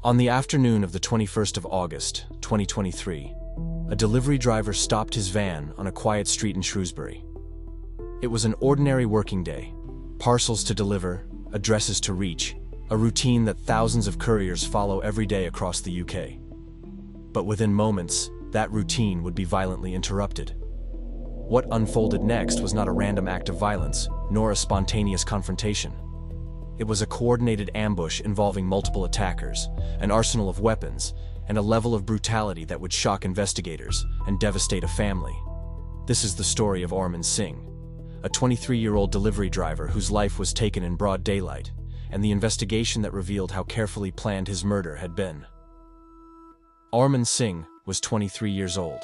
On the afternoon of the 21st of August, 2023, a delivery driver stopped his van on a quiet street in Shrewsbury. It was an ordinary working day. Parcels to deliver, addresses to reach, a routine that thousands of couriers follow every day across the UK. But within moments, that routine would be violently interrupted. What unfolded next was not a random act of violence, nor a spontaneous confrontation. It was a coordinated ambush involving multiple attackers, an arsenal of weapons, and a level of brutality that would shock investigators and devastate a family. This is the story of Aurman Singh, a 23-year-old delivery driver whose life was taken in broad daylight, and the investigation that revealed how carefully planned his murder had been. Aurman Singh was 23 years old.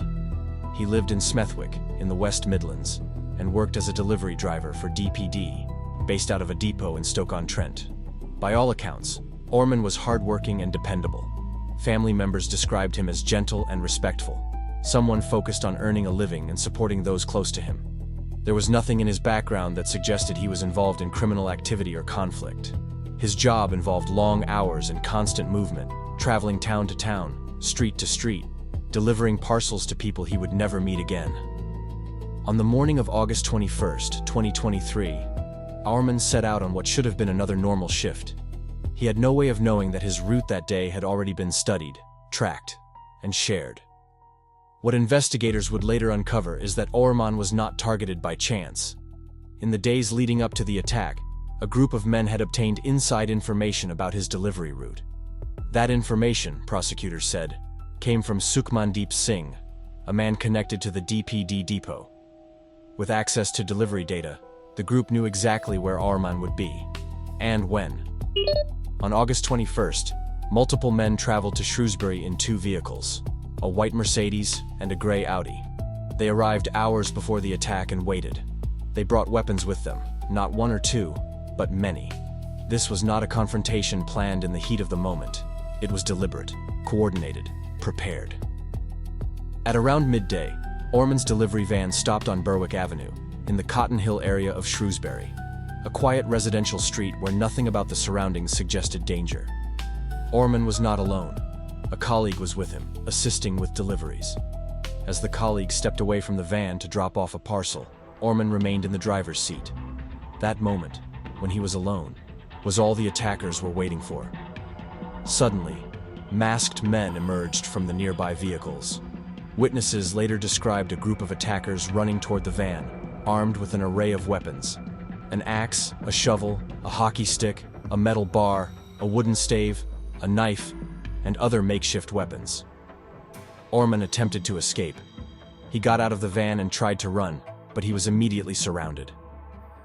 He lived in Smethwick, in the West Midlands, and worked as a delivery driver for DPD, based out of a depot in Stoke-on-Trent. By all accounts, Aurman was hardworking and dependable. Family members described him as gentle and respectful, someone focused on earning a living and supporting those close to him. There was nothing in his background that suggested he was involved in criminal activity or conflict. His job involved long hours and constant movement, traveling town to town, street to street, delivering parcels to people he would never meet again. On the morning of August 21st, 2023, Aurman set out on what should have been another normal shift. He had no way of knowing that his route that day had already been studied, tracked, and shared. What investigators would later uncover is that Aurman was not targeted by chance. In the days leading up to the attack, a group of men had obtained inside information about his delivery route. That information, prosecutors said, came from Sukhmandeep Singh, a man connected to the DPD depot. With access to delivery data, the group knew exactly where Aurman would be, and when. On August 21st, multiple men traveled to Shrewsbury in two vehicles, a white Mercedes and a grey Audi. They arrived hours before the attack and waited. They brought weapons with them, not one or two, but many. This was not a confrontation planned in the heat of the moment. It was deliberate, coordinated, prepared. At around midday, Aurman's delivery van stopped on Berwick Avenue, in the Cotton Hill area of Shrewsbury, a quiet residential street where nothing about the surroundings suggested danger. Aurman was not alone. A colleague was with him, assisting with deliveries. As the colleague stepped away from the van to drop off a parcel, Aurman remained in the driver's seat. That moment, when he was alone, was all the attackers were waiting for. Suddenly, masked men emerged from the nearby vehicles. Witnesses later described a group of attackers running toward the van, armed with an array of weapons: an axe, a shovel, a hockey stick, a metal bar, a wooden stave, a knife, and other makeshift weapons. Aurman attempted to escape. He got out of the van and tried to run, but he was immediately surrounded.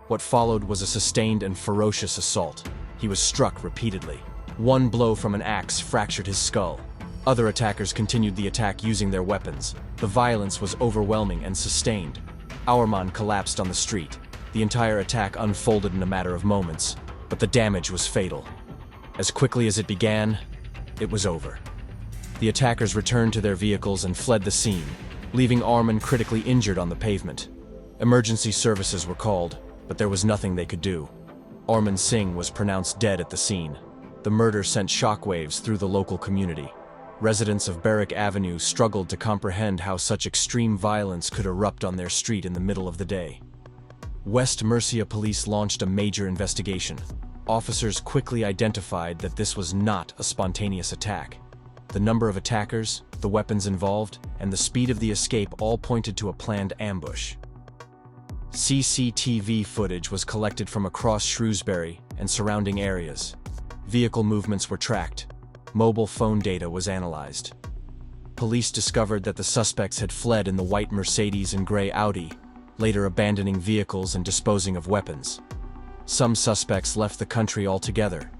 What followed was a sustained and ferocious assault. He was struck repeatedly. One blow from an axe fractured his skull. Other attackers continued the attack using their weapons. The violence was overwhelming and sustained. Aurman collapsed on the street. The entire attack unfolded in a matter of moments, but the damage was fatal. As quickly as it began, it was over. The attackers returned to their vehicles and fled the scene, leaving Aurman critically injured on the pavement. Emergency services were called, but there was nothing they could do. Aurman Singh was pronounced dead at the scene. The murder sent shockwaves through the local community. Residents of Berwick Avenue struggled to comprehend how such extreme violence could erupt on their street in the middle of the day. West Mercia police launched a major investigation. Officers quickly identified that this was not a spontaneous attack. The number of attackers, the weapons involved, and the speed of the escape all pointed to a planned ambush. CCTV footage was collected from across Shrewsbury and surrounding areas. Vehicle movements were tracked. Mobile phone data was analyzed. Police discovered that the suspects had fled in the white Mercedes and grey Audi, later abandoning vehicles and disposing of weapons. Some suspects left the country altogether.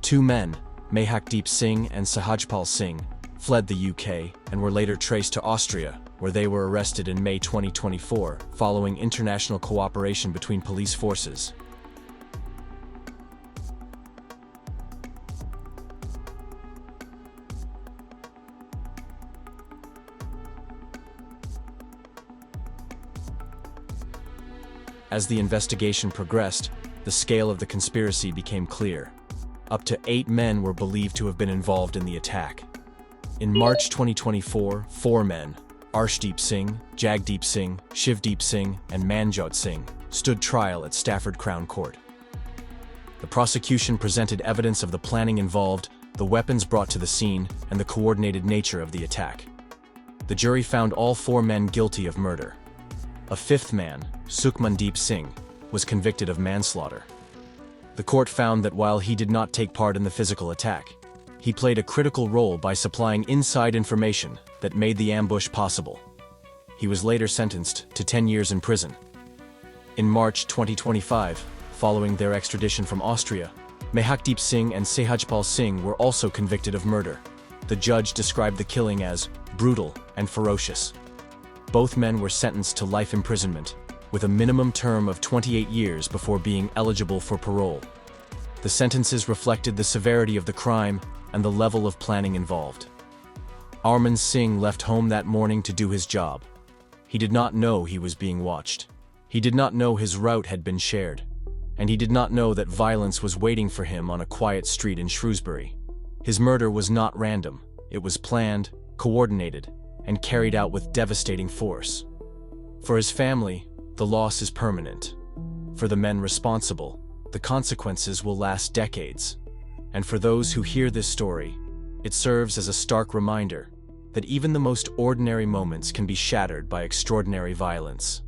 Two men, Mehakdeep Singh and Sahajpal Singh, fled the UK and were later traced to Austria, where they were arrested in May 2024, following international cooperation between police forces. As the investigation progressed, the scale of the conspiracy became clear. Up to 8 men were believed to have been involved in the attack. In March 2024, 4 men, Arshdeep Singh, Jagdeep Singh, Shivdeep Singh, and Manjot Singh, stood trial at Stafford Crown Court. The prosecution presented evidence of the planning involved, the weapons brought to the scene, and the coordinated nature of the attack. The jury found all 4 men guilty of murder. A 5th man, Sukhmandeep Singh, was convicted of manslaughter. The court found that while he did not take part in the physical attack, he played a critical role by supplying inside information that made the ambush possible. He was later sentenced to 10 years in prison. In March 2025, following their extradition from Austria, Mehakdeep Singh and Sehajpal Singh were also convicted of murder. The judge described the killing as brutal and ferocious. Both men were sentenced to life imprisonment, with a minimum term of 28 years before being eligible for parole. The sentences reflected the severity of the crime and the level of planning involved. Aurman Singh left home that morning to do his job. He did not know he was being watched. He did not know his route had been shared. And he did not know that violence was waiting for him on a quiet street in Shrewsbury. His murder was not random. It was planned, coordinated, and carried out with devastating force. For his family, the loss is permanent. For the men responsible, the consequences will last decades. And for those who hear this story, it serves as a stark reminder that even the most ordinary moments can be shattered by extraordinary violence.